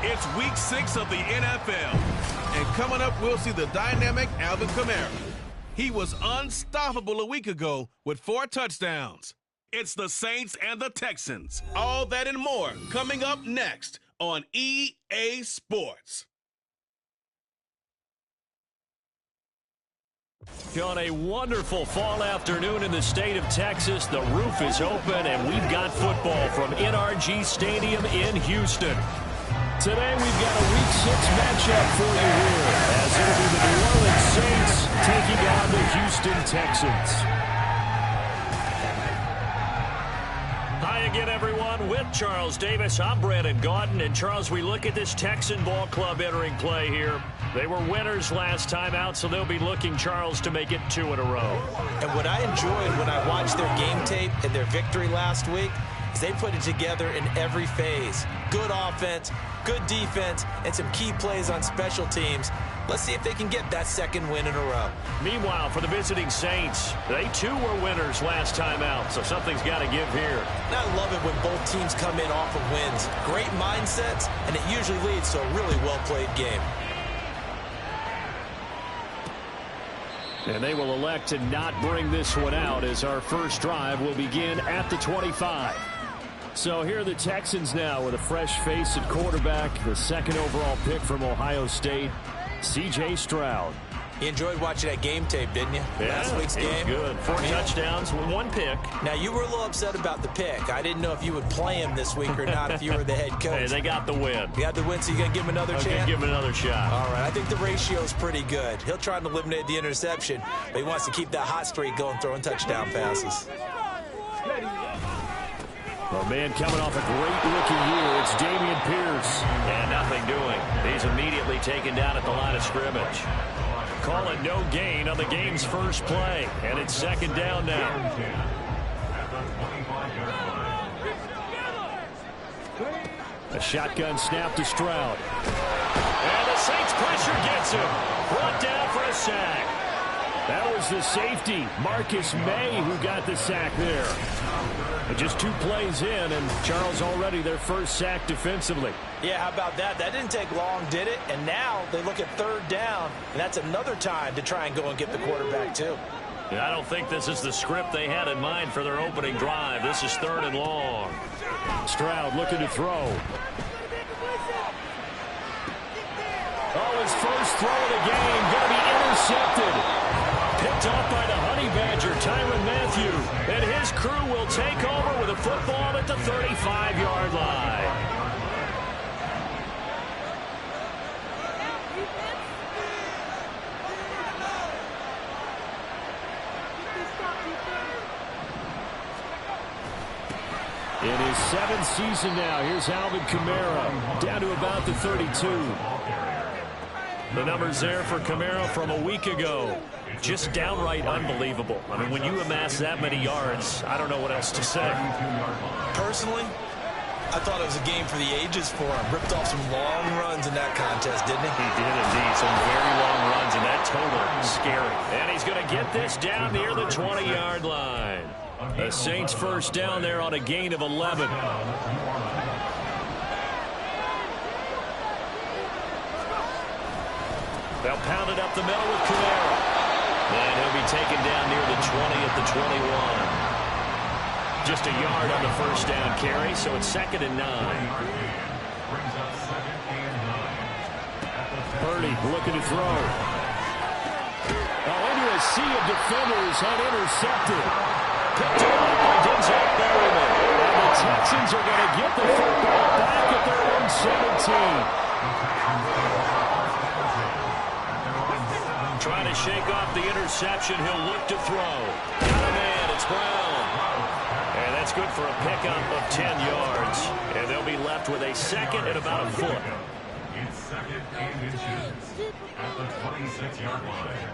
It's week 6 of the NFL. And coming up, we'll see the dynamic Alvin Kamara. He was unstoppable a week ago with 4 touchdowns. It's the Saints and the Texans. All that and more coming up next on EA Sports. On a wonderful fall afternoon in the state of Texas, the roof is open and we've got football from NRG Stadium in Houston. Today we've got a Week 6 matchup for you here, as it'll be the New Orleans Saints taking on the Houston Texans. Hi again, everyone. With Charles Davis, I'm Brandon Gaudin. And Charles, we look at this Texan ball club entering play here. They were winners last time out, so they'll be looking, Charles, to make it 2 in a row. And what I enjoyed when I watched their game tape and their victory last week is they put it together in every phase. Good offense, good defense, and some key plays on special teams. Let's see if they can get that 2nd win in a row. Meanwhile, for the visiting Saints, they too were winners last time out, so something's got to give here. And I love it when both teams come in off of wins. Great mindsets, and it usually leads to a really well-played game. And they will elect to not bring this one out, as our first drive will begin at the 25. So here are the Texans now with a fresh face at quarterback, the 2nd overall pick from Ohio State, C.J. Stroud. You enjoyed watching that game tape, didn't you? Yeah, last week's game. Good. 4 touchdowns with 1 pick. Now, you were a little upset about the pick. I didn't know if you would play him this week or not if you were the head coach. Hey, they got the win. You got the win, so you're going to give him another chance? I'm going to give him another shot. All right, I think the ratio is pretty good. He'll try to eliminate the interception, but he wants to keep that hot streak going, throwing touchdown passes. Well, man, coming off a great rookie year, it's Dameon Pierce. And nothing doing. He's immediately taken down at the line of scrimmage. Call it no gain on the game's first play. And it's 2nd down now. A shotgun snap to Stroud. And the Saints pressure gets him. Brought down for a sack. That was the safety, Marcus May, who got the sack there. But just 2 plays in, and Charles already their first sack defensively. Yeah, how about that? That didn't take long, did it? And now they look at 3rd down, and that's another time to try and go and get the quarterback, too. I don't think this is the script they had in mind for their opening drive. This is 3rd and long. Stroud looking to throw. Oh, his first throw of the game going to be intercepted. Picked off by the Honey Badger, Tyrann Mathieu. And his crew will take over with a football at the 35-yard line. In his 7th season now, here's Alvin Kamara, down to about the 32. The numbers there for Kamara from a week ago. Just downright unbelievable. I mean, when you amass that many yards, I don't know what else to say. Personally, I thought it was a game for the ages for him. Ripped off some long runs in that contest, didn't he? He did indeed. Some very long runs, and that total scary. And he's going to get this down near the 20-yard line. The Saints first down there on a gain of 11. They'll pound it up the middle with Kamara. And he'll be taken down near the 20 at the 21. Just a yard on the first down carry, so it's 2nd and 9. Purdy looking to throw. Oh, into a sea of defenders and intercepted. Picked off by Denzel Berryman. And the Texans are going to get the football back at their own 17. Trying to shake off the interception. He'll look to throw. Got a man. It's Brown. And that's good for a pickup of 10 yards. And they'll be left with a 2nd and about a foot. It's 2nd and inches at the 26-yard line.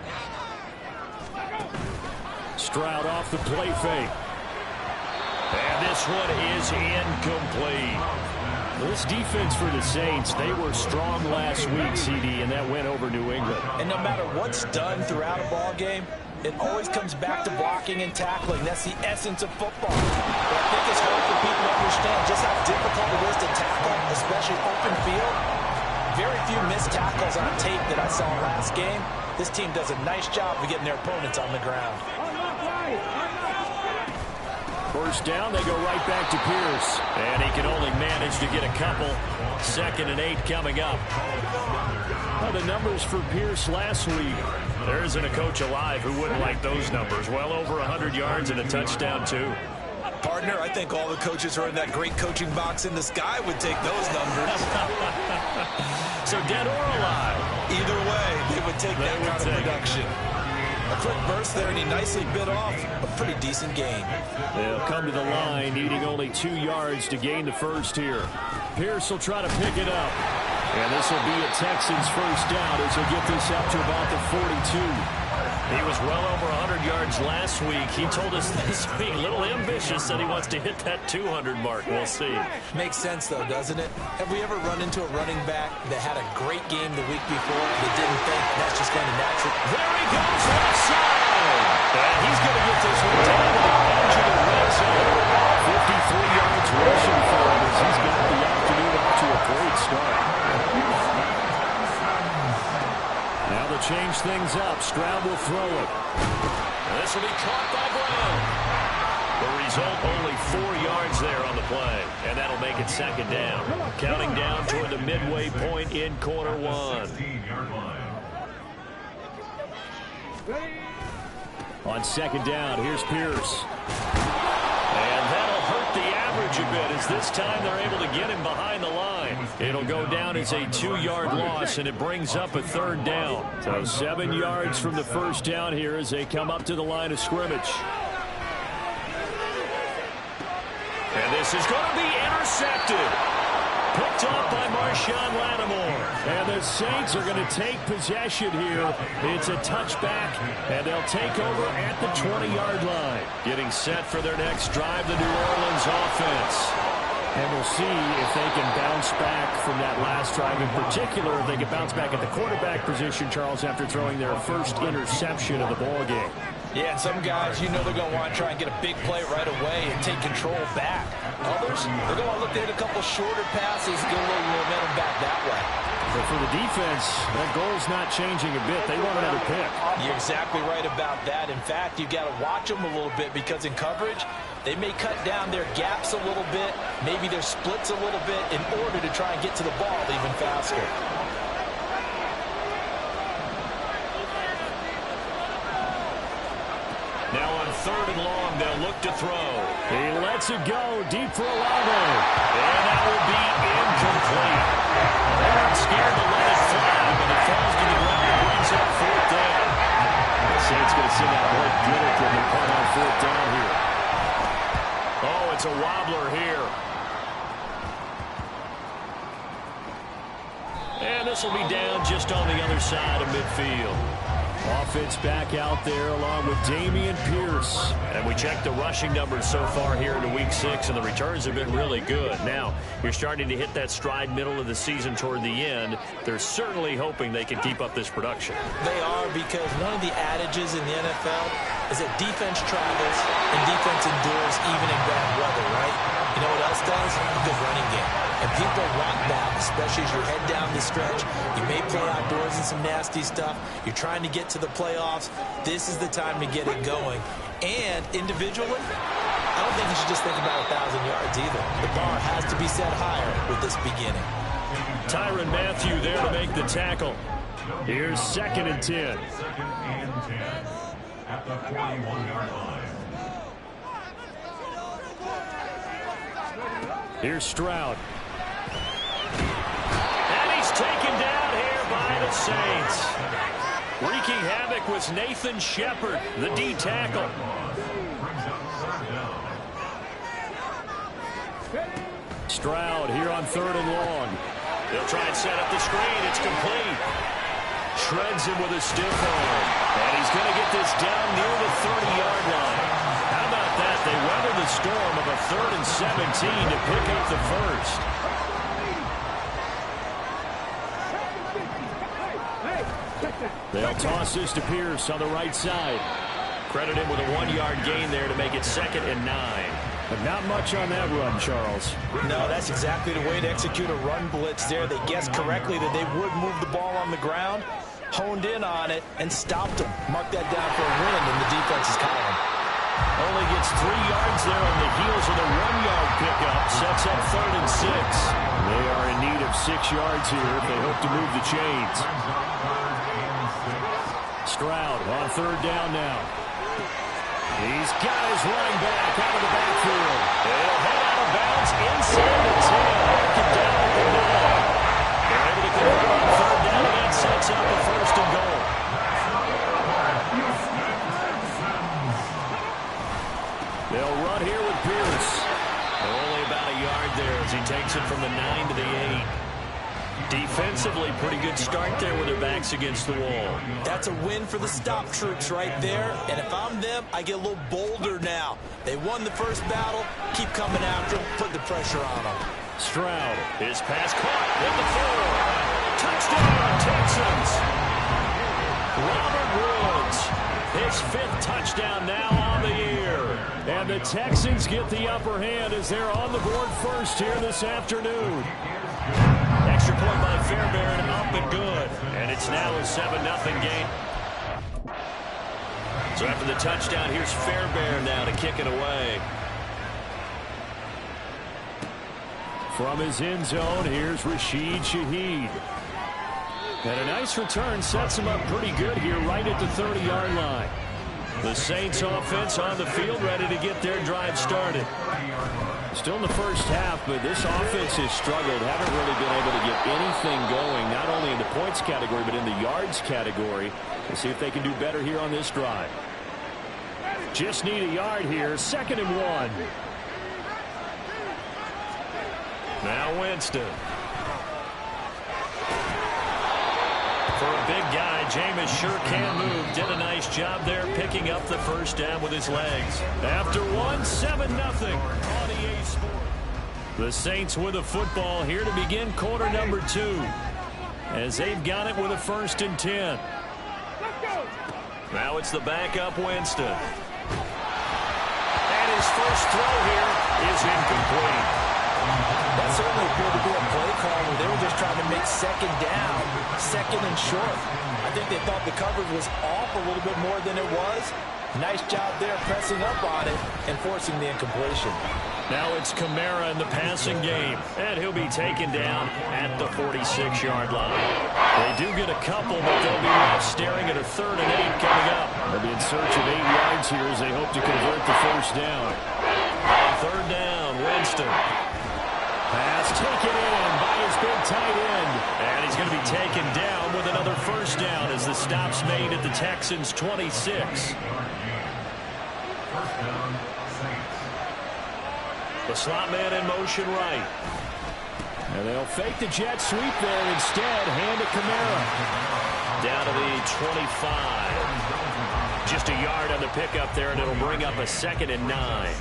Stroud off the play fake. And this one is incomplete. This defense for the Saints, they were strong last week, CD, and that went over New England. And no matter what's done throughout a ball game, it always comes back to blocking and tackling. That's the essence of football. But I think it's hard for people to understand just how difficult it is to tackle, especially open field. very few missed tackles on tape that I saw last game. This team does a nice job of getting their opponents on the ground. First down, they go right back to Pierce. And he can only manage to get a couple. 2nd and 8 coming up. Well, the numbers for Pierce last week. There isn't a coach alive who wouldn't like those numbers. Well over 100 yards and a touchdown, too. Partner, I think all the coaches who are in that great coaching box in the sky would take those numbers. So dead or alive? Either way, they would take that kind of production. A quick burst there, and he nicely bit off a pretty decent gain. They'll come to the line, needing only 2 yards to gain the first here. Pierce will try to pick it up. And this will be a Texans first down as he'll get this up to about the 42. He was well over 100 yards last week. He told us this week, a little ambitious, that he wants to hit that 200 mark. We'll see. Makes sense, though, doesn't it? Have we ever run into a running back that had a great game the week before that didn't think that's just going to naturally? There he goes, left side. And he's going to get this one down to the edge of the red zone. 53 yards rushing for him as he's got the afternoon off to a great start. Now they'll change things up. Stroud will throw it. This will be caught by Brown. The result, only 4 yards there on the play. And that'll make it 2nd down. Counting down toward the midway point in quarter 1. On 2nd down, here's Pierce. And that'll hurt the average a bit as this time they're able to get him behind the line. It'll go down as a 2-yard loss, and it brings up a 3rd down. So 7 yards from the first down here as they come up to the line of scrimmage. And this is going to be intercepted. Picked off by Marshawn Lattimore. And the Saints are going to take possession here. It's a touchback, and they'll take over at the 20-yard line. Getting set for their next drive, the New Orleans offense. And we'll see if they can bounce back from that last drive. In particular, if they can bounce back at the quarterback position, Charles, after throwing their first interception of the ballgame. Yeah, and some guys, you know they're going to want to try and get a big play right away and take control back. Others, they're going to look to hit a couple shorter passes, get a little momentum back that way. But for the defense, that goal's not changing a bit. They want another pick. You're exactly right about that. In fact, you've got to watch them a little bit because in coverage, they may cut down their gaps a little bit, maybe their splits a little bit in order to try and get to the ball even faster. Now on 3rd and long, they'll look to throw. He lets it go deep for Olave. And that will be incomplete. They weren't scared to let it fly, but it falls to the ground and brings up 4th down. The Saints going to send out Blake Gillikin and punt on 4th down here. Oh, it's a wobbler here. And this will be down just on the other side of midfield. Offense back out there along with Dameon Pierce. And we checked the rushing numbers so far here into Week 6, and the returns have been really good. Now, you're starting to hit that stride middle of the season toward the end. They're certainly hoping they can keep up this production. They are, because one of the adages in the NFL is that defense travels and defense endures even in bad weather, right? You know what else does? A good running game. And people want that, especially as you're heading down the stretch. You may play outdoors in some nasty stuff. You're trying to get to the playoffs. This is the time to get it going. And individually, I don't think you should just think about 1,000 yards either. The bar has to be set higher with this beginning. Tyrann Mathieu there to make the tackle. Here's 2nd and 10. 2nd and 10 at the 41-yard line. Here's Stroud. And he's taken down here by the Saints. Wreaking havoc was Nathan Shepard, the D tackle. Stroud here on 3rd and long. They'll try and set up the screen. It's complete. Shreds him with a stiff arm. And he's going to get this down near the 30-yard line. How about that? They weather the storm of a 3rd and 17 to pick up the first. They'll toss this to Pierce on the right side. Credit him with a 1-yard gain there to make it 2nd and 9. But not much on that run, Charles. No, that's exactly the way to execute a run blitz there. They guessed correctly that they would move the ball on the ground, honed in on it, and stopped them. Mark that down for a win in the defense's column. Only gets 3 yards there on the heels of the 1-yard pickup. Sets up 3rd and 6. They are in need of 6 yards here if they hope to move the chains. Stroud on 3rd down now. He's got his running back out of the backfield. They'll head out of bounds inside the 10. Mark it down at the 9. They're able to convert on 3rd down, and that sets up a 1st and goal. They'll run here with Pierce. Only about a yard there as he takes it from the 9 to the 8. Defensively, pretty good start there with their backs against the wall. That's a win for the stop troops right there. And if I'm them, I get a little bolder now. They won the first battle. Keep coming after them. Put the pressure on them. Stroud, his pass caught at the 4. Touchdown, Texans. Robert Woods, his 5th touchdown now on the year. And the Texans get the upper hand as they're on the board first here this afternoon. Extra point by Fairbairn, up and good. And it's now a 7-0 game. So after the touchdown, here's Fairbairn now to kick it away. From his end zone, here's Rashid Shaheed. And a nice return sets him up pretty good here right at the 30-yard line. The Saints offense on the field ready to get their drive started. Still in the first half, but this offense has struggled. Haven't really been able to get anything going, not only in the points category, but in the yards category. We'll see if they can do better here on this drive. Just need a yard here. 2nd and 1. Now Winston. For a big guy, Jameis sure can move. Did a nice job there picking up the first down with his legs. After 7-0 on EA Sports. The Saints with a football here to begin quarter number 2. As they've got it with a 1st and 10. Now it's the backup Winston. And his first throw here is incomplete. That certainly appeared to be a play call where they were just trying to make 2nd down, 2nd and short. I think they thought the coverage was off a little bit more than it was. Nice job there pressing up on it and forcing the incompletion. Now it's Kamara in the passing game, and he'll be taken down at the 46-yard line. They do get a couple, but they'll be left staring at a 3rd and 8 coming up. They'll be in search of 8 yards here as they hope to convert the first down. 3rd down, Winston. Pass taken in by his big tight end. And he's going to be taken down with another first down as the stop's made at the Texans' 26. The slot man in motion right. And they'll fake the jet sweep there instead. Hand to Kamara. Down to the 25. Just a yard on the pickup there, and it'll bring up a 2nd and 9.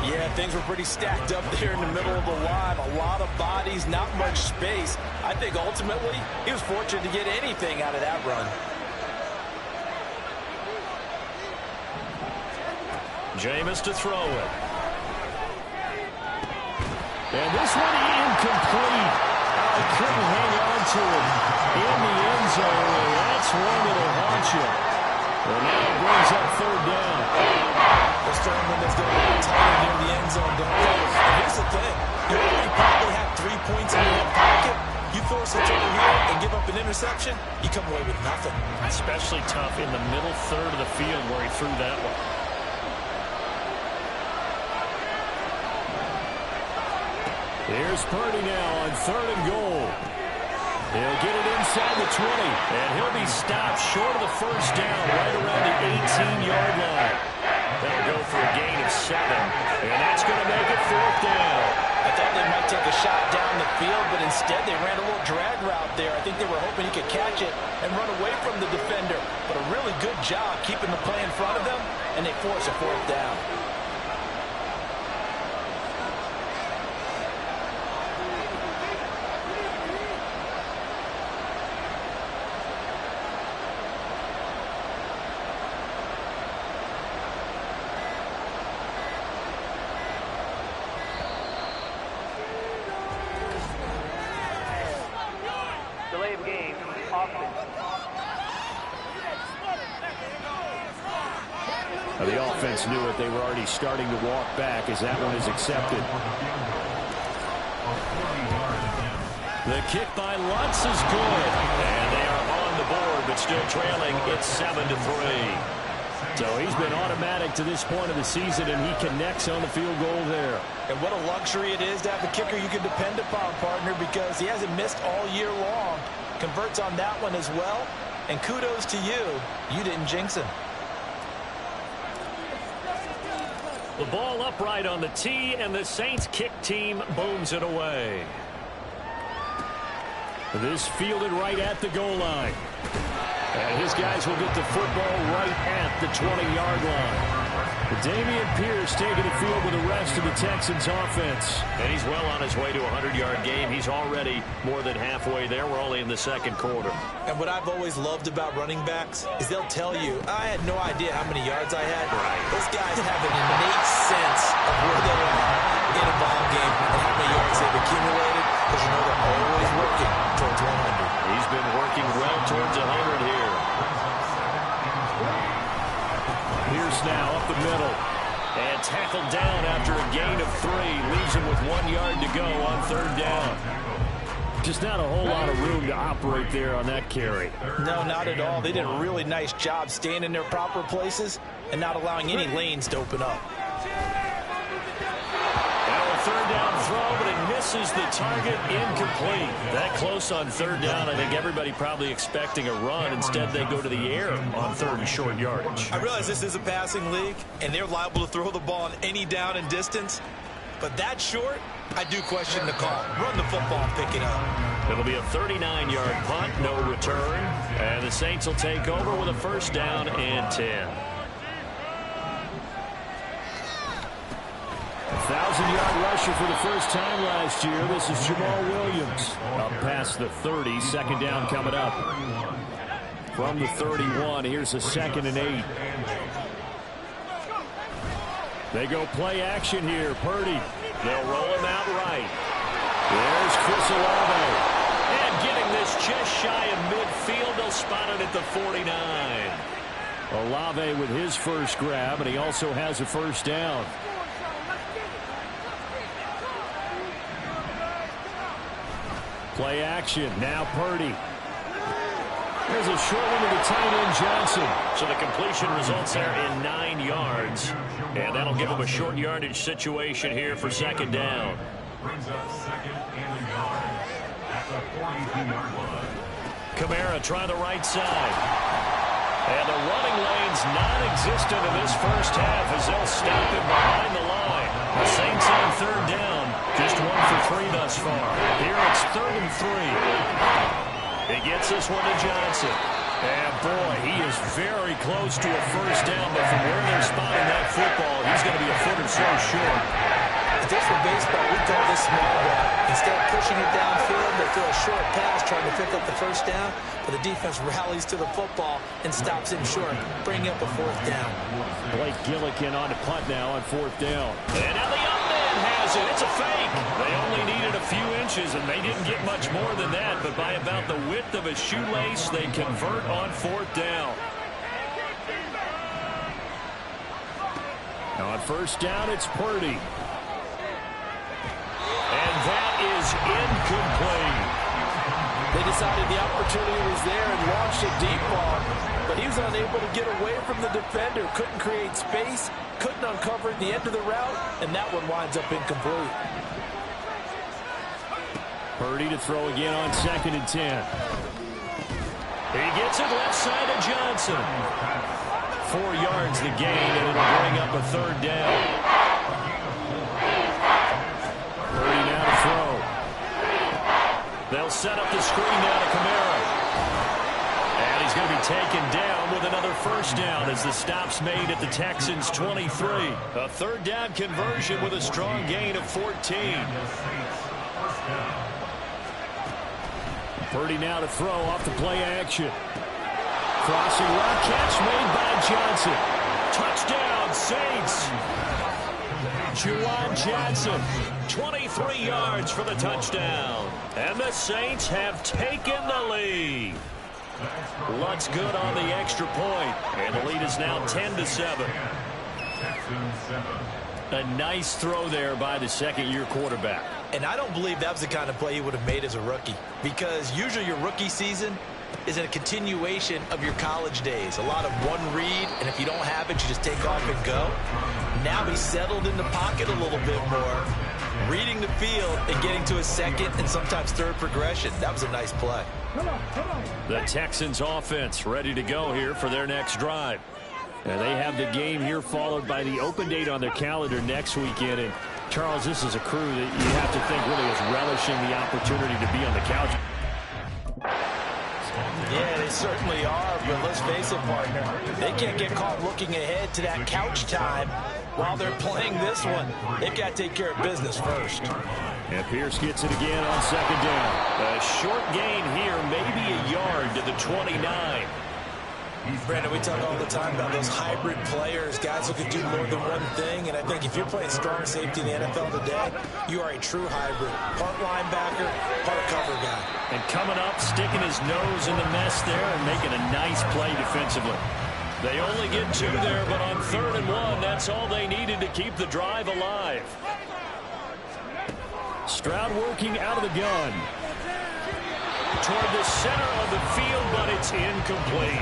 Yeah, things were pretty stacked up there in the middle of the line. A lot of bodies, not much space. I think ultimately he was fortunate to get anything out of that run. Jameis to throw it. And this one incomplete. I couldn't hang on to it in the end zone. And that's one that'll haunt you. And now it brings up 3rd down. This tournament is going to be tighter near the end zone, don't they? And here's the thing. You already probably have 3 points in your pocket. You force it over here and give up an interception, you come away with nothing. Especially tough in the middle 3rd of the field where he threw that one. Here's Purdy now on 3rd and goal. He'll get it inside the 20, and he'll be stopped short of the first down right around the 18-yard line. That'll go for a gain of 7, and that's going to make it 4th down. I thought they might take a shot down the field, but instead they ran a little drag route there. I think they were hoping he could catch it and run away from the defender. But a really good job keeping the play in front of them, and they force a 4th down. The offense knew it. They were already starting to walk back as that one is accepted. The kick by Lutz is good. And they are on the board, but still trailing. It's 7-3. So he's been automatic to this point of the season, and he connects on the field goal there. And what a luxury it is to have a kicker you can depend upon, partner, because he hasn't missed all year long. Converts on that one as well. And kudos to you. You didn't jinx him. The ball upright on the tee, and the Saints kick team booms it away. This fielded right at the goal line. And his guys will get the football right at the 20-yard line. Dameon Pierce taking the field with the rest of the Texans offense. And he's well on his way to a 100-yard game. He's already more than halfway there. We're only in the second quarter. And what I've always loved about running backs is they'll tell you, I had no idea how many yards I had. Right. Those guys have an innate sense of where they are in a ball game and how many yards they've accumulated, because you know they're always working towards 100. He's been working well towards 100 here. Pierce now up the middle. And tackled down after a gain of 3. Leaves him with 1 yard to go on third down. Just not a whole lot of room to operate there on that carry. No, not at all. They did a really nice job staying in their proper places and not allowing any lanes to open up. Third down throw, but it misses the target, incomplete. That close on third down, I think everybody probably expecting a run. Instead, they go to the air on third and short yardage. I realize this is a passing league, and they're liable to throw the ball on any down and distance. But that short, I do question the call. Run the football and pick it up. It'll be a 39-yard punt, no return. And the Saints will take over with a first down and 10. 1,000-yard rusher for the first time last year. This is Jamal Williams. Up past the 30. Second down coming up. From the 31, here's a 2nd and 8. They go play action here. Purdy. They'll roll him out right. There's Chris Olave. And getting this just shy of midfield. They'll spot it at the 49. Olave with his first grab, and he also has a first down. Play action. Now Purdy. There's a short one to the tight end, Johnson. So the completion results there in 9 yards. And that'll give him a short yardage situation here for second down. Brings up 2nd and a yard at the 42-yard line. Kamara try the right side. And the running lane's non-existent in this first half as they'll stop him behind the line. The Saints on third down. Just 1 for 3 thus far. Here it's 3rd and 3. He gets this one to Johnson. And boy, he is very close to a first down, but from where they're spotting that football, he's going to be a foot or so short. If this were baseball, we call this small ball. Instead of pushing it downfield, they throw a short pass trying to pick up the first down, but the defense rallies to the football and stops him short, bringing up a 4th down. Blake Gillikin on to punt now on 4th down. And now the young man has it. It's a fake. They only needed a few inches, and they didn't get much more than that, but by about the width of a shoelace, they convert on 4th down. Now on first down, it's Purdy. And that is incomplete. They decided the opportunity was there and launched a deep ball, but he was unable to get away from the defender, couldn't create space, couldn't uncover the end of the route, and that one winds up incomplete. Purdy to throw again on 2nd and 10. He gets it left side of Johnson. 4 yards the gain, and it'll bring up a 3rd down. Purdy now to throw. They'll set up the screen now to Kamara. And he's going to be taken down with another first down as the stop's made at the Texans' 23. A 3rd down conversion with a strong gain of 14. Purdy now to throw off the play action. Crossing route catch made by Johnson. Touchdown, Saints. Juwan Johnson, 23 yards for the touchdown. And the Saints have taken the lead. Lutt's good on the extra point, and the lead is now 10-7. A nice throw there by the second-year quarterback. And I don't believe that was the kind of play he would have made as a rookie, because usually your rookie season is a continuation of your college days. A lot of one read, and if you don't have it, you just take off and go. Now he's settled in the pocket a little bit more, reading the field and getting to his second and sometimes third progression. That was a nice play. The Texans offense ready to go here for their next drive. And they have the game here followed by the open date on their calendar next weekend. And Charles, this is a crew that you have to think really is relishing the opportunity to be on the couch. Yeah, they certainly are, but let's face it, partner. They can't get caught looking ahead to that couch time while they're playing this one. They've got to take care of business first. And Pierce gets it again on second down. A short gain here, maybe a yard to the 29. Brandon, we talk all the time about those hybrid players, guys who can do more than one thing, and I think if you're playing strong safety in the NFL today, you are a true hybrid. Part linebacker, part cover guy. And coming up, sticking his nose in the mess there and making a nice play defensively. They only get two there, but on 3rd and 1, that's all they needed to keep the drive alive. Stroud working out of the gun. Toward the center of the field, but it's incomplete.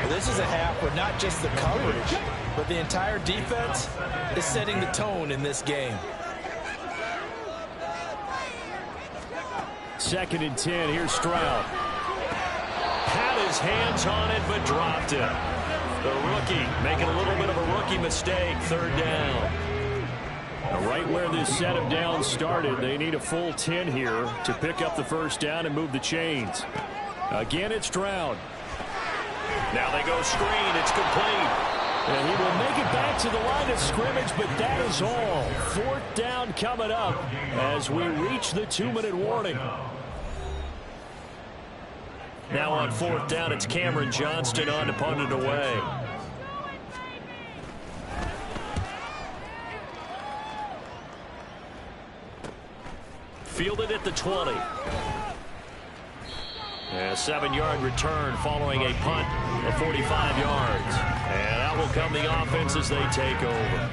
Well, this is a half where not just the coverage, but the entire defense is setting the tone in this game. 2nd and 10, here's Stroud. Had his hands on it, but dropped it. The rookie making a little bit of a rookie mistake, 3rd down. Now, right where this set of downs started, they need a full 10 here to pick up the 1st down and move the chains. Again, it's Stroud. Now they go screen. It's complete. And he will make it back to the line of scrimmage, but that is all. 4th down coming up as we reach the 2-minute warning. Now on 4th down, it's Cameron Johnston on to punt it away. Fielded at the 20. A 7-yard return following a punt of 45 yards. And out will come the offense as they take over.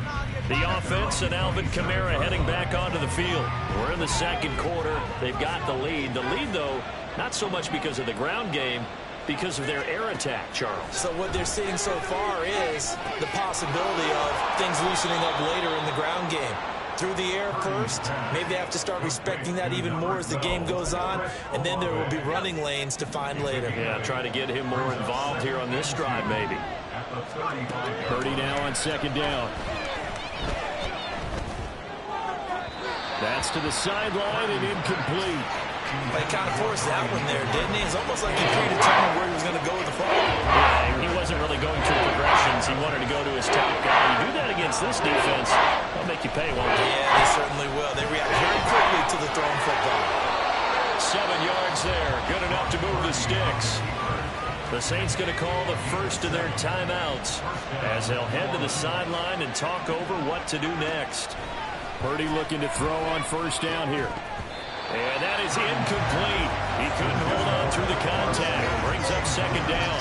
The offense and Alvin Kamara heading back onto the field. We're in the 2nd quarter. They've got the lead. The lead, though, not so much because of the ground game, because of their air attack, Charles. So what they're seeing so far is the possibility of things loosening up later in the ground game. Through the air first, maybe they have to start respecting that even more as the game goes on, and then there will be running lanes to find later. Yeah, trying to get him more involved here on this drive, maybe. Purdy now on 2nd down. That's to the sideline and incomplete. They kind of forced that one there, didn't he? It's almost like he predetermined where he was going to go with the ball. Yeah, he wasn't really going through progressions. He wanted to go to his top guy. You do that against this defense, they'll make you pay, won't they? Yeah, they certainly will. They react very quickly to the thrown football. 7 yards there. Good enough to move the sticks. The Saints going to call the first of their timeouts as they'll head to the sideline and talk over what to do next. Purdy looking to throw on 1st down here. And that is incomplete. He couldn't hold on through the contact. Brings up 2nd down.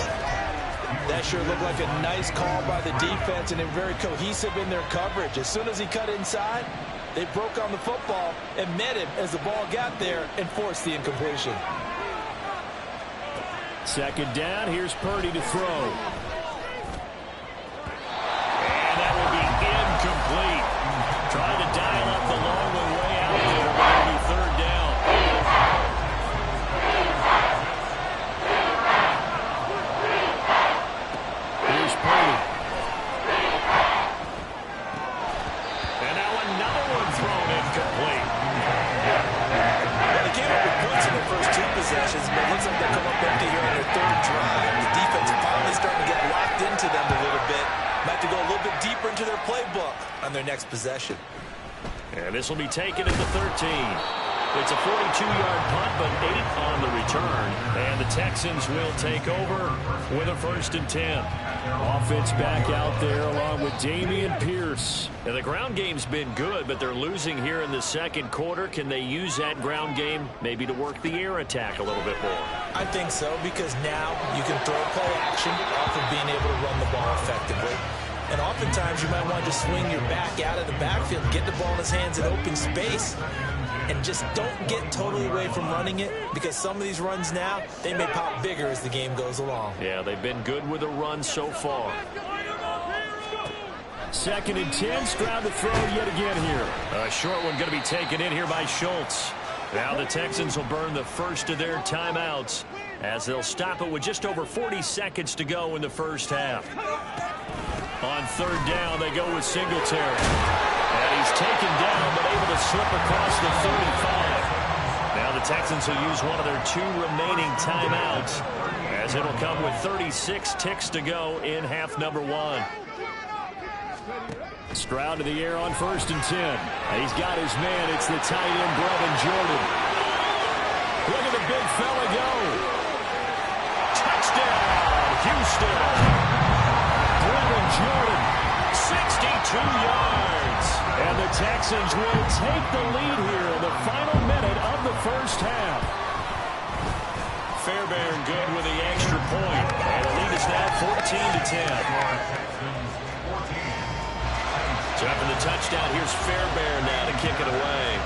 That sure looked like a nice call by the defense, and they're very cohesive in their coverage. As soon as he cut inside, they broke on the football and met him as the ball got there and forced the incompletion. 2nd down. Here's Purdy to throw. And that will be incomplete. Trying to dial up the long way out there, but it'll be 3rd down. Here's Purdy. And now another one thrown incomplete. Well, they came up with points in their first 2 possessions, but it looks like they'll come up empty here on their 3rd drive. The defense finally starting to get locked into them a little bit. Might have to go a little bit deeper into their playbook on their next possession. And this will be taken at the 13. It's a 42-yard punt, but 8 on the return. And the Texans will take over with a 1st and 10. Offense back out there along with Dameon Pierce. Now, the ground game's been good, but they're losing here in the second quarter. Can they use that ground game maybe to work the air attack a little bit more? I think so, because now you can throw play action off of being able to run the ball effectively. And oftentimes you might want to just swing your back out of the backfield, get the ball in his hands in open space, and just don't get totally away from running it, because some of these runs now, they may pop bigger as the game goes along. Yeah, they've been good with the run so far. 2nd and 10, Stroud to throw yet again here. A short one going to be taken in here by Schultz. Now the Texans will burn the first of their timeouts as they'll stop it with just over 40 seconds to go in the first half. On 3rd down, they go with Singletary. And he's taken down, but able to slip across the 35. Now the Texans will use one of their 2 remaining timeouts, as it'll come with 36 ticks to go in half number 1. Stroud to the air on 1st and 10. And he's got his man. It's the tight end, Brevin Jordan. Look at the big fella go. Touchdown, Houston. Brevin Jordan, 62 yards. And the Texans will take the lead here in the final minute of the first half. Fairbairn good with the extra point. And the lead is now 14-10. So after the touchdown, here's Fairbairn now to kick it away.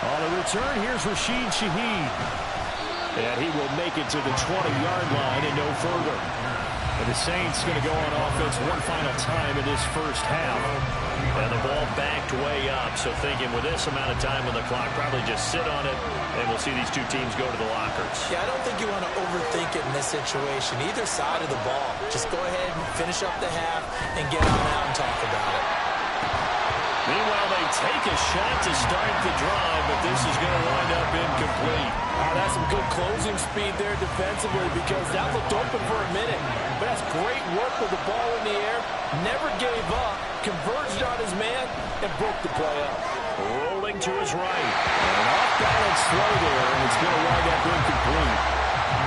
On the return, here's Rashid Shaheed. And he will make it to the 20-yard line and no further. And the Saints going to go on offense one final time in this first half. And the ball backed way up. So thinking with this amount of time on the clock, probably just sit on it, and we'll see these 2 teams go to the lockers. Yeah, I don't think you want to overthink it in this situation. Either side of the ball. Just go ahead and finish up the half and get on out and talk about it. Meanwhile, they take a shot to start the drive, but this is going to wind up incomplete. That's some good closing speed there defensively, because that looked open for a minute. But that's great work with the ball in the air. Never gave up, converged on his man, and broke the play up. Rolling to his right. An off-balance throw there, and it's going to wind up incomplete.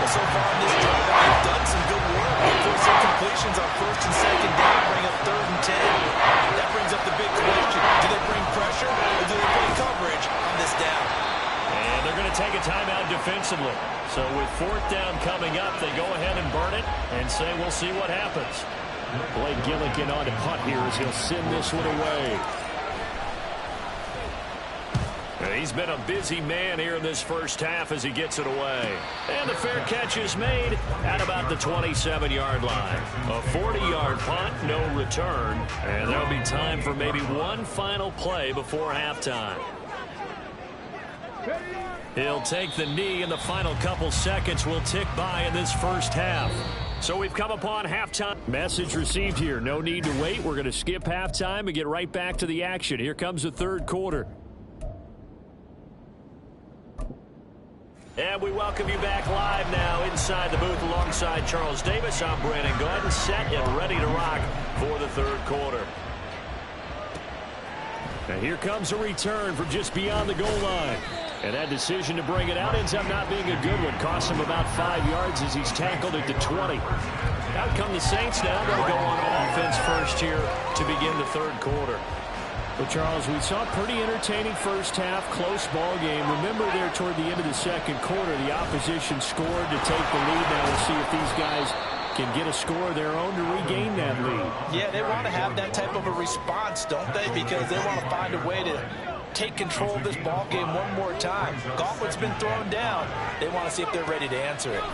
Well, so far in this drive, they've done some good work. They forced some completions on 1st and 2nd down, bring up 3rd and 10. That brings up the big question. Do they bring pressure, or do they play coverage on this down? And they're going to take a timeout defensively. So with 4th down coming up, they go ahead and burn it and say we'll see what happens. Blake Gillikin on to punt here as he'll send this one away. He's been a busy man here in this first half as he gets it away. And the fair catch is made at about the 27-yard line. A 40-yard punt, no return. And there'll be time for maybe one final play before halftime. He'll take the knee, and the final couple seconds will tick by in this first half. So we've come upon halftime. Message received here. No need to wait. We're going to skip halftime and get right back to the action. Here comes the 3rd quarter. And we welcome you back live now inside the booth alongside Charles Davis. I'm Brandon Gordon, set and ready to rock for the 3rd quarter. And here comes a return from just beyond the goal line. And that decision to bring it out ends up not being a good one. Costs him about 5 yards as he's tackled at the 20. Out come the Saints now. They'll go on offense first here to begin the 3rd quarter. Well, Charles, we saw a pretty entertaining first half, close ball game. Remember there toward the end of the 2nd quarter, the opposition scored to take the lead. Now we'll see if these guys can get a score of their own to regain that lead. Yeah, they want to have that type of a response, don't they? Because they want to find a way to take control of this ball game one more time. Gauntlet's been thrown down. They want to see if they're ready to answer it.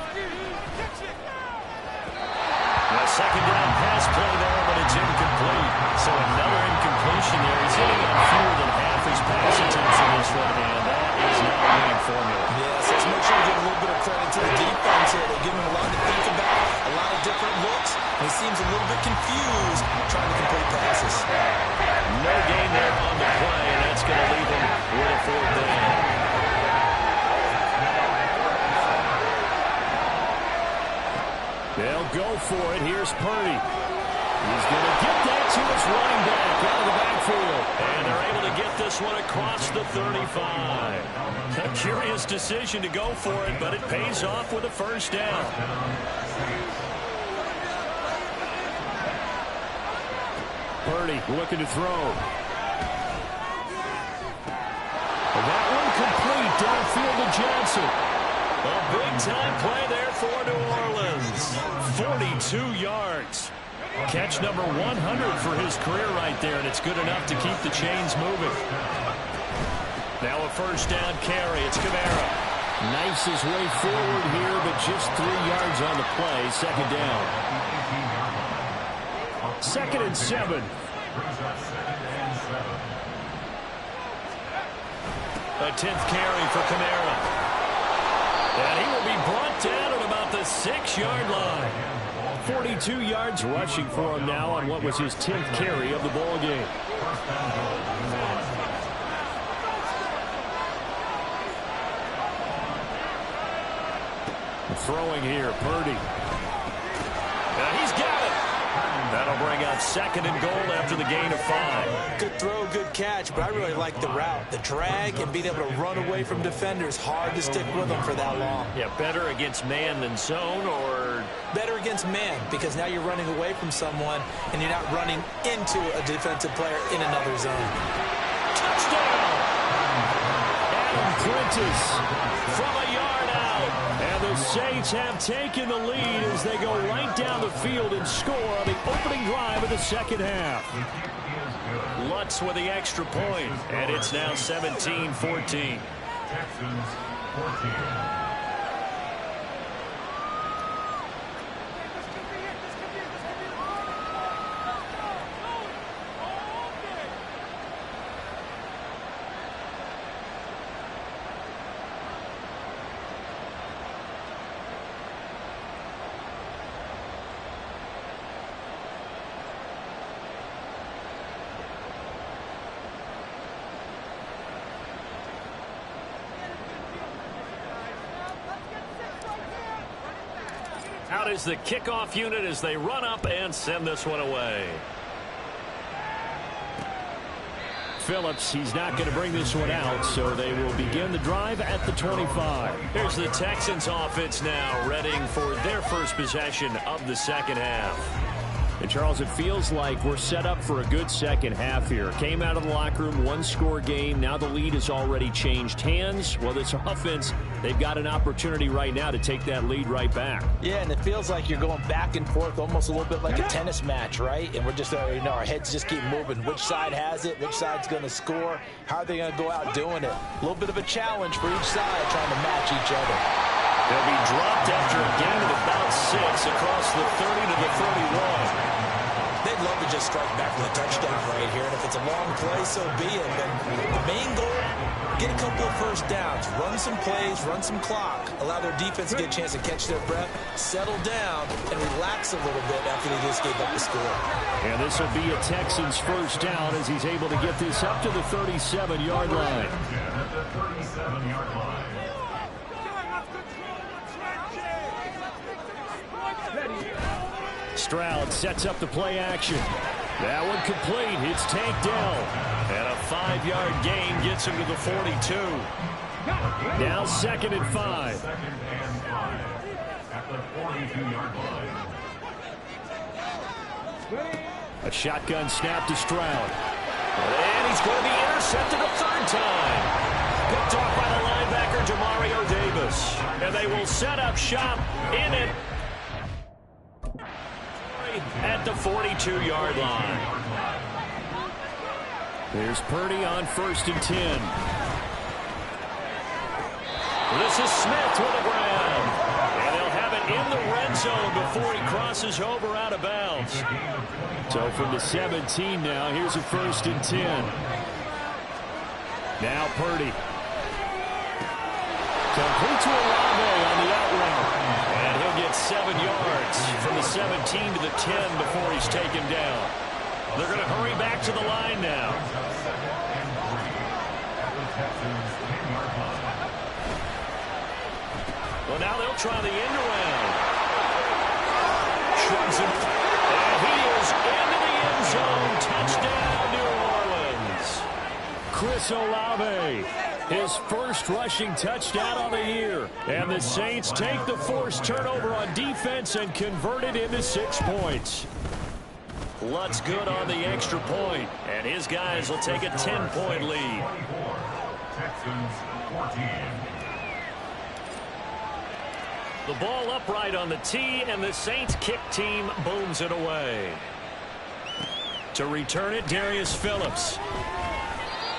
A 2nd down pass play there, but it's incomplete. So another incompletion there. He's hitting on fewer than half his pass attempts in this one, and that is not a winning formula. Yes, let's make sure we give a little bit of credit to the defense here. They give him a lot to think about, a lot of different looks, and he seems a little bit confused trying to complete passes. No gain there on the play, and that's going to leave him with a 4th down. They'll go for it. Here's Purdy. He's going to get that to his running back out of the backfield. field. And they're able to get this one across the 35. A curious decision to go for it, but it pays off with a first down. Purdy looking to throw. That one complete downfield to Johnson. A big-time play there for New Orleans. 42 yards. Catch number 100 for his career right there, and it's good enough to keep the chains moving. Now a first down carry. It's Kamara. Knifes his way forward here, but just 3 yards on the play. Second down. 2nd and 7. A 10th carry for Kamara. And he will be brought down at about the 6-yard line. 42 yards rushing for him now on what was his 10th carry of the ball game. Throwing here, Purdy. And he's got it. That'll bring up 2nd and goal after the gain of 5. Good throw, good catch, but I really like the route. The drag and being able to run away from defenders. Hard to stick with them for that long. Yeah, better against man than zone, or? Better against man, because now you're running away from someone and you're not running into a defensive player in another zone. Touchdown! Adam Prentice from a yard out. And the Saints have taken the lead as they go right down the field and score on the opening drive of the second half. Lutz with the extra point, and it's now 17-14. Texans 14. Out is the kickoff unit as they run up and send this one away. Phillips, he's not going to bring this one out, so they will begin the drive at the 25. Here's the Texans offense now, readying for their first possession of the second half. And Charles, it feels like we're set up for a good second half here. Came out of the locker room, one-score game. Now the lead has already changed hands. Well, this offense, they've got an opportunity right now to take that lead right back. Yeah, and it feels like you're going back and forth, almost a little bit like a tennis match, right? And we're just, our heads just keep moving. Which side has it? Which side's going to score? How are they going to go out doing it? A little bit of a challenge for each side, trying to match each other. They'll be dropped after a gain of about 6 across the 30 to the 31. They'd love to just strike back with a touchdown right here, and if it's a long play, so be it. But the main goal, get a couple of first downs, run some plays, run some clock, allow their defense to get a chance to catch their breath, settle down, and relax a little bit after they just gave up the score. And this will be a Texans first down as he's able to get this up to the 37-yard line. At the 37-yard line. Stroud sets up the play action. That one complete. It's tanked down. And a 5-yard gain gets him to the 42. Now 2nd and 5. 2nd and 5 at the 42-yard line. A shotgun snap to Stroud. And he's going to be intercepted a third time. Picked off by the linebacker, Demario Davis. And they will set up shop in it at the 42-yard line. There's Purdy on 1st and 10. This is Smith with the grab. And they'll have it in the red zone before he crosses over out of bounds. So from the 17 now, here's a 1st and 10. Now Purdy. Complete to Olave on the out route. And he'll get 7 yards from the 17 to the 10 before he's taken down. They're going to hurry back to the line now. Well, now they'll try the end around. Shrugs him. And he is into the end zone. Touchdown, New Orleans. Chris Olave, his first rushing touchdown on the year. And the Saints take the forced turnover on defense and convert it into 6 points. Lutz good on the extra point, and his guys will take a 10-point lead. Texans 14. The ball upright on the tee, and the Saints kick team booms it away. To return it, Darius Phillips.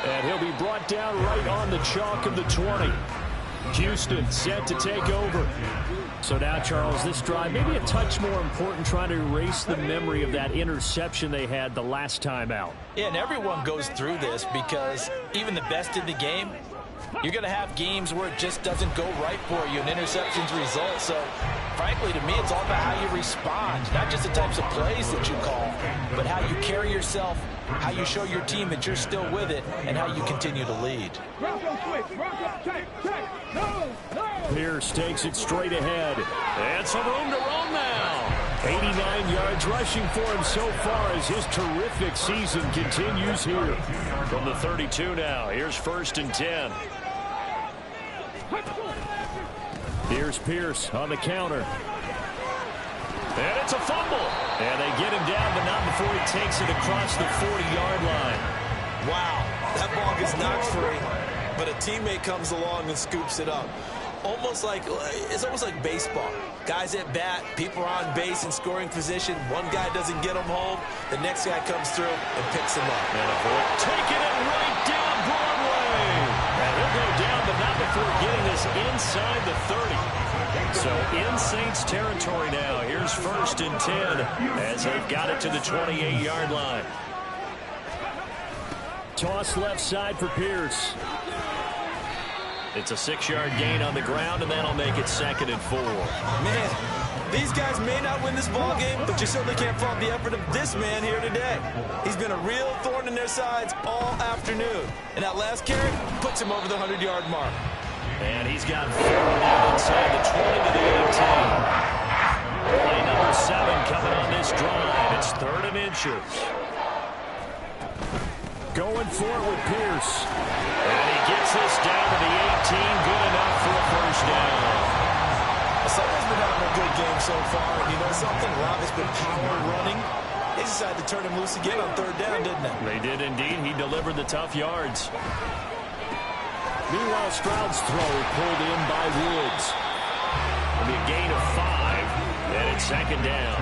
And he'll be brought down right on the chalk of the 20. Houston set to take over. So now, Charles, this drive maybe a touch more important, trying to erase the memory of that interception they had the last time out. Yeah, and everyone goes through this because even the best in the game, you're going to have games where it just doesn't go right for you, and interceptions result. So, frankly, to me, it's all about how you respond, not just the types of plays that you call, but how you carry yourself, how you show your team that you're still with it, and how you continue to lead. Pierce takes it straight ahead. And some room to roam now. 89 yards rushing for him so far as his terrific season continues here. From the 32 now, here's 1st and 10. Here's Pierce on the counter. And it's a fumble. And they get him down, but not before he takes it across the 40-yard line. Wow, that ball gets knocked free, but a teammate comes along and scoops it up. It's almost like baseball. Guys at bat, people are on base in scoring position. One guy doesn't get him home. The next guy comes through and picks him up. And taking it right down Broadway. And he'll go down, but not before getting this inside the 30. So in Saints territory now. Here's 1st and 10 as they've got it to the 28-yard line. Toss left side for Pierce. It's a 6-yard gain on the ground, and that'll make it 2nd and 4. Man, these guys may not win this ball game, but you certainly can't fault the effort of this man here today. He's been a real thorn in their sides all afternoon. And that last carry puts him over the 100-yard mark. And he's got 4 now inside the 20 to the 18. Play number 7 coming on this drive. It's 3rd and inches. Going for it with Pierce. And he gets this down to the 18. Good enough for a 1st down. Someone's been having a good game so far. And you know something? Rob has been power running. They decided to turn him loose again on 3rd down, didn't they? They did indeed. He delivered the tough yards. Meanwhile, Stroud's throw pulled in by Woods. It'll be a gain of 5. And it's 2nd down.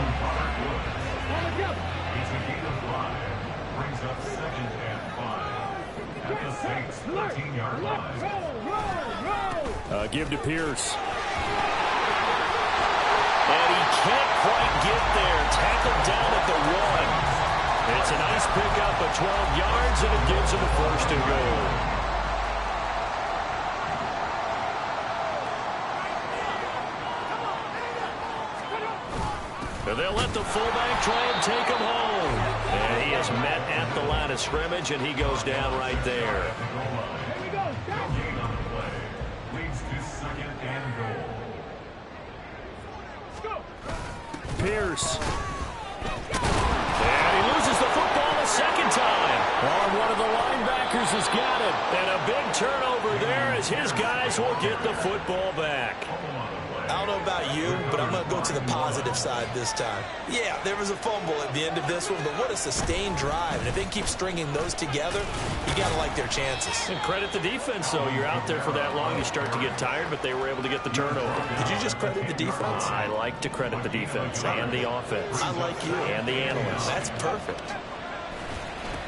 It's a gain of 5. Brings up 2nd and 5. At the Saints' 13-yard line. Give to Pierce. And he can't quite get there. Tackled down at the 1. It's a nice pickup of 12 yards, and it gives him a 1st and goal. They'll let the fullback try and take him home. And he is met at the line of scrimmage, and he goes down right there. Gain on the play. Leads to 2nd and goal. Pierce. And he loses the football a 2nd time. One of the linebackers has got it. And a big turnover there as his guys will get the football back. I don't know about you, but I'm going to go to the positive side this time. Yeah, there was a fumble at the end of this one, but what a sustained drive. And if they keep stringing those together, you got to like their chances. And credit the defense, though. You're out there for that long, you start to get tired, but they were able to get the turnover. Did you just credit the defense? I like to credit the defense and the offense. I like you. And the analysts. That's perfect.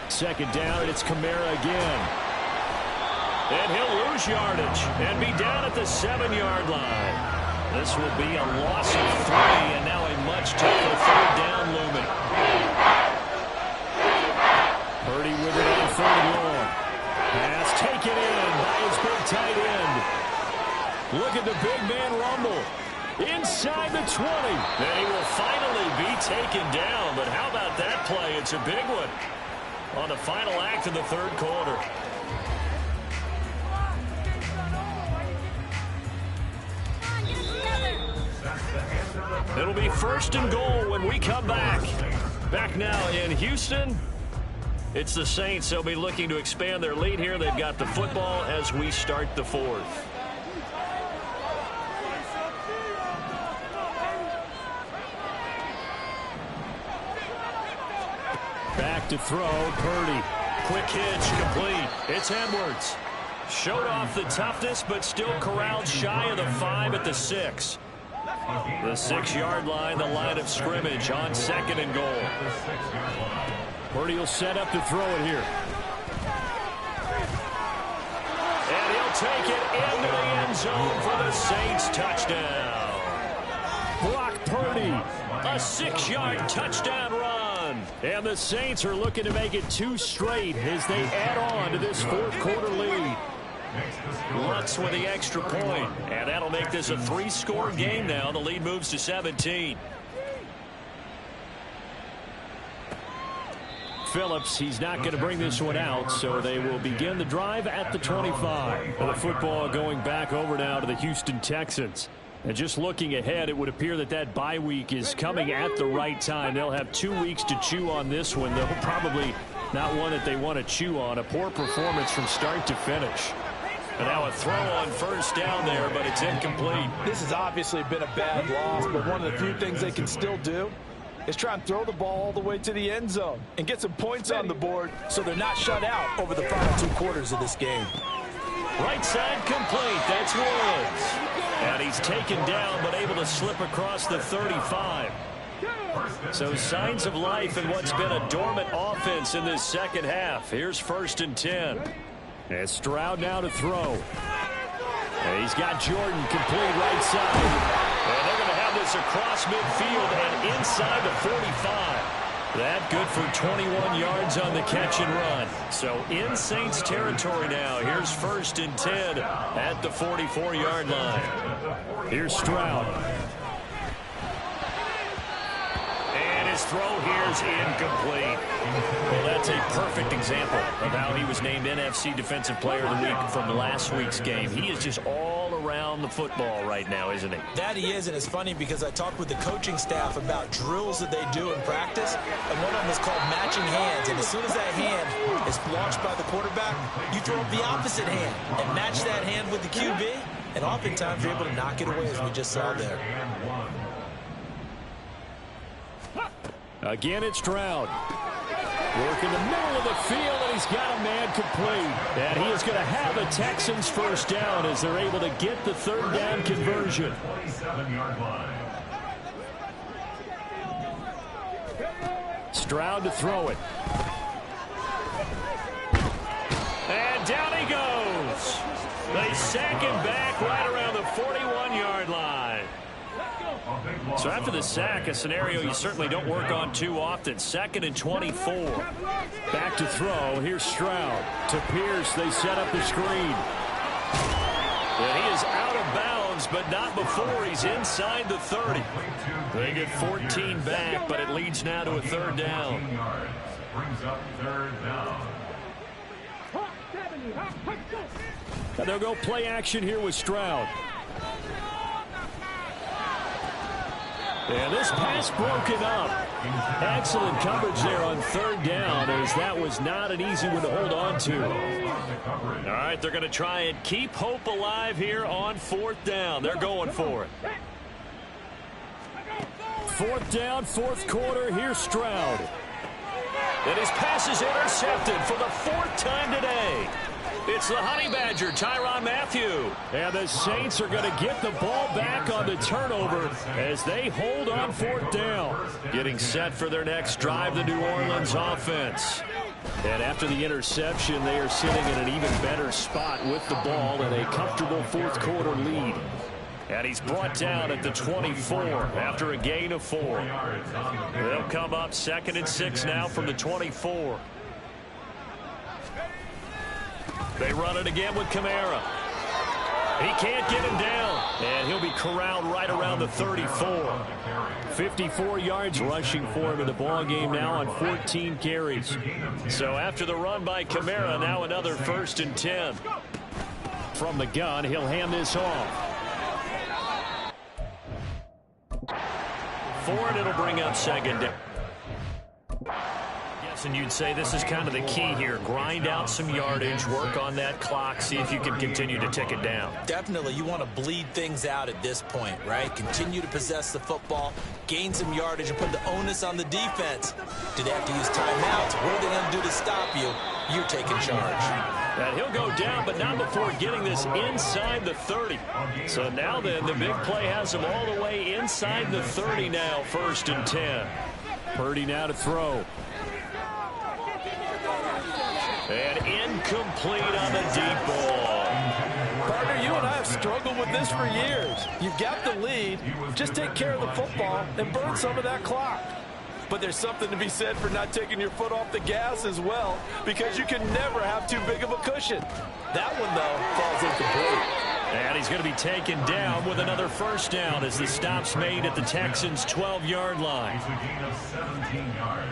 2nd down, and it's Kamara again. And he'll lose yardage and be down at the 7-yard line. This will be a loss of 3, and now a much tougher 3rd down looming. Purdy with it on 3rd and long. Pass taken in by his big tight end. Look at the big man rumble. Inside the 20. And he will finally be taken down, but how about that play? It's a big one on the final act of the 3rd quarter. It'll be 1st and goal when we come back. Back now in Houston. It's the Saints. They'll be looking to expand their lead here. They've got the football as we start the fourth. Back to throw, Purdy. Quick hitch, complete. It's Edwards. Showed off the toughness, but still corralled shy of the 5 at the 6. The 6-yard line, the line of scrimmage on 2nd and goal. Purdy will set up to throw it here. And he'll take it into the end zone for the Saints touchdown. Brock Purdy, a 6-yard touchdown run. And the Saints are looking to make it 2 straight as they add on to this 4th quarter lead. Lutz with the extra point, and that'll make this a 3-score game now. The lead moves to 17. Phillips, he's not going to bring this one out, so they will begin the drive at the 25. The football going back over now to the Houston Texans. And just looking ahead, it would appear that that bye week is coming at the right time. They'll have 2 weeks to chew on this one, though probably not one that they want to chew on. A poor performance from start to finish. And now a throw on 1st down there, but it's incomplete. This has obviously been a bad loss, but one of the few things they can still do is try and throw the ball all the way to the end zone and get some points on the board so they're not shut out over the final 2 quarters of this game. Right side complete. That's Woods. And he's taken down but able to slip across the 35. So signs of life in what's been a dormant offense in this second half. Here's 1st and 10. And Stroud now to throw. And he's got Jordan complete right side. And they're going to have this across midfield and inside the 45. That good for 21 yards on the catch and run. So in Saints territory now. Here's 1st and 10 at the 44-yard line. Here's Stroud. His throw here is incomplete. Well, that's a perfect example of how he was named NFC Defensive Player of the Week from last week's game. He is just all around the football right now, isn't he? That he is, and it's funny because I talked with the coaching staff about drills that they do in practice, and one of them is called matching hands. And as soon as that hand is launched by the quarterback, you throw up the opposite hand and match that hand with the QB, and oftentimes you're able to knock it away, as we just saw there. Again, it's Stroud. Work in the middle of the field, and he's got a man complete. And he is going to have the Texans 1st down as they're able to get the 3rd down conversion. Stroud to throw it. And down he goes. They sack him back right around the 41-yard line. So after the sack, a scenario you certainly don't work on too often. 2nd and 24. Back to throw. Here's Stroud. To Pierce. They set up the screen. And he is out of bounds, but not before he's inside the 30. They get 14 back, but it leads now to a 3rd down. Brings up 3rd down. And they'll go play action here with Stroud. And this pass broken up. Excellent coverage there on 3rd down, as that was not an easy one to hold on to. All right, they're going to try and keep hope alive here on 4th down. They're going for it. 4th down, 4th quarter. Here's Stroud. And his pass is intercepted for the 4th time today. It's the Honey Badger, Tyrann Mathieu. And the Saints are going to get the ball back on the turnover as they hold on 4th down. Getting set for their next drive, the New Orleans offense. And after the interception, they are sitting in an even better spot with the ball and a comfortable 4th quarter lead. And he's brought down at the 24 after a gain of 4. They'll come up 2nd and 6 now from the 24. They run it again with Kamara. He can't get him down, and he'll be corralled right around the 34. 54 yards rushing for him in the ball game now on 14 carries. So after the run by Kamara, now another 1st and 10. From the gun, he'll hand this off. Ford, it'll bring up 2nd down. snaps, and you'd say this is kind of the key here. Grind out some yardage, work on that clock, see if you can continue to tick it down. Definitely, you want to bleed things out at this point, right? Continue to possess the football, gain some yardage, and put the onus on the defense. Do they have to use timeouts? What are they going to do to stop you? You're taking charge. And he'll go down, but not before getting this inside the 30. So now then, the big play has him all the way inside the 30 now, 1st and 10. Purdy now to throw. And incomplete on the deep ball. Partner, you and I have struggled with this for years. You've got the lead. Just take care of the football and burn some of that clock. But there's something to be said for not taking your foot off the gas as well, because you can never have too big of a cushion. That one, though, falls incomplete. And he's going to be taken down with another 1st down as the stop's made at the Texans' 12-yard line. It's a gain of 17 yards.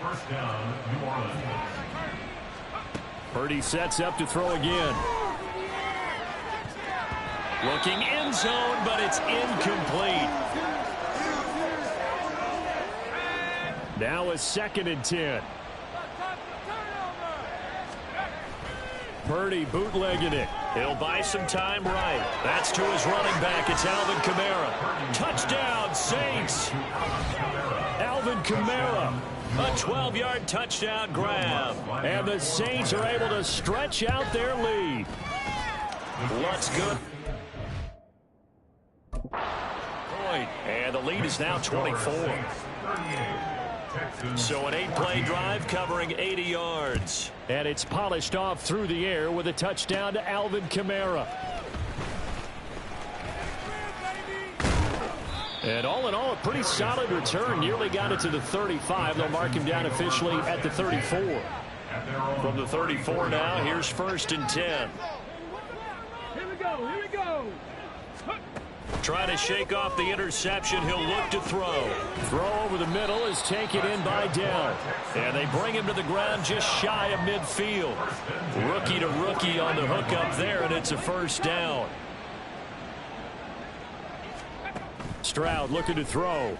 1st down, New Orleans. Purdy sets up to throw again. Looking end zone, but it's incomplete. Now a 2nd and 10. Purdy bootlegging it. He'll buy some time right. That's to his running back. It's Alvin Kamara. Touchdown, Saints. Alvin Kamara. A 12-yard touchdown grab. And the Saints are able to stretch out their lead. Looks good. And the lead is now 24. So an 8-play drive covering 80 yards. And it's polished off through the air with a touchdown to Alvin Kamara. And all in all, a pretty solid return. Nearly got it to the 35. They'll mark him down officially at the 34. From the 34 now, here's 1st and 10. Here we go. Trying to shake off the interception. He'll look to throw. Throw over the middle is taken in by Dell. And they bring him to the ground just shy of midfield. Rookie to rookie on the hook up there, and it's a 1st down. Stroud looking to throw.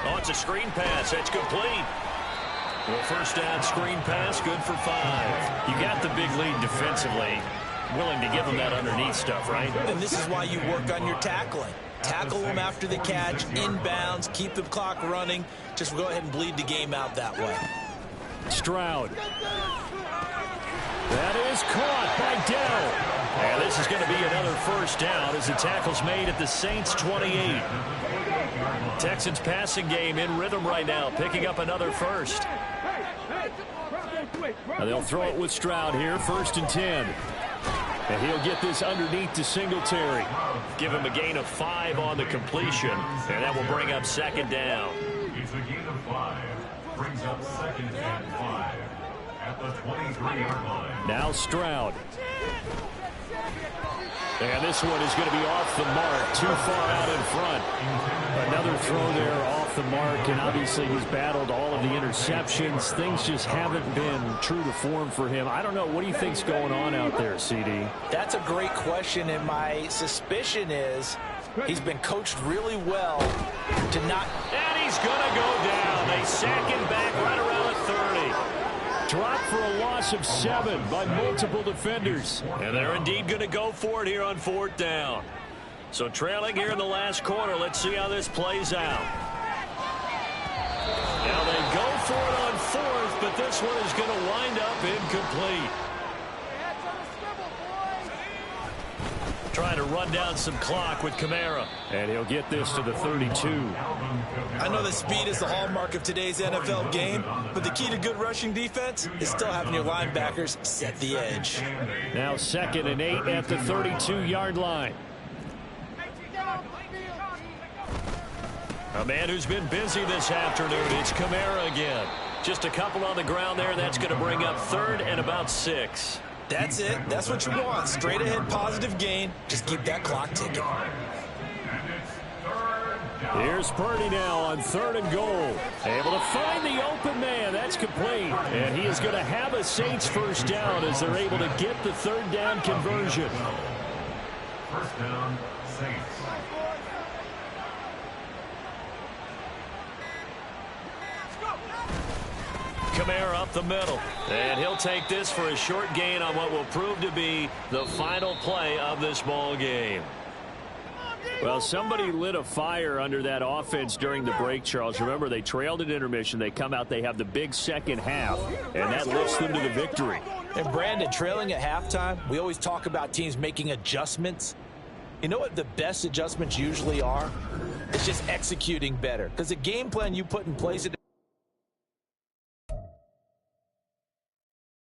Oh, it's a screen pass. That's complete. Well, 1st down screen pass, good for 5. You got the big lead defensively. Willing to give them that underneath stuff, right? And this is why you work on your tackling. Tackle them after the catch, inbounds, keep the clock running. Just go ahead and bleed the game out that way. Stroud. That is caught by Dell. And this is going to be another 1st down as the tackle's made at the Saints' 28. Texans passing game in rhythm right now, picking up another 1st. Now they'll throw it with Stroud here, 1st and 10. And he'll get this underneath to Singletary. Give him a gain of 5 on the completion, and that will bring up 2nd down. It's a gain of 5. Brings up 2nd and 5 at the 23-yard line. Now Stroud. And this one is going to be off the mark, too far out in front. Another throw there off the mark, and obviously he's battled all of the interceptions. Things just haven't been true to form for him. I don't know. What do you think's going on out there, CD? That's a great question, and my suspicion is he's been coached really well to not... And he's going to go down. They sack him back right around the 30. Dropped for a loss of 7 by multiple defenders. And they're indeed going to go for it here on 4th down. So trailing here in the last quarter. Let's see how this plays out. Now they go for it on 4th, but this one is going to wind up incomplete. Trying to run down some clock with Kamara. And he'll get this to the 32. I know that speed is the hallmark of today's NFL game, but the key to good rushing defense is still having your linebackers set the edge. Now 2nd and 8 at the 32-yard line. A man who's been busy this afternoon, it's Kamara again. Just a couple on the ground there, that's going to bring up 3rd and about 6. That's it. That's what you want. Straight ahead positive gain. Just keep that clock ticking. Here's Purdy now on 3rd and goal. Able to find the open man. That's complete. And he is going to have a Saints 1st down as they're able to get the 3rd down conversion. 1st down, Saints. Kamara up the middle. And he'll take this for a short gain on what will prove to be the final play of this ball game. Well, somebody lit a fire under that offense during the break, Charles. Remember, they trailed at intermission. They come out, they have the big second half, and that lifts them to the victory. And Brandon, trailing at halftime, we always talk about teams making adjustments. You know what the best adjustments usually are? It's just executing better. Because the game plan you put in place at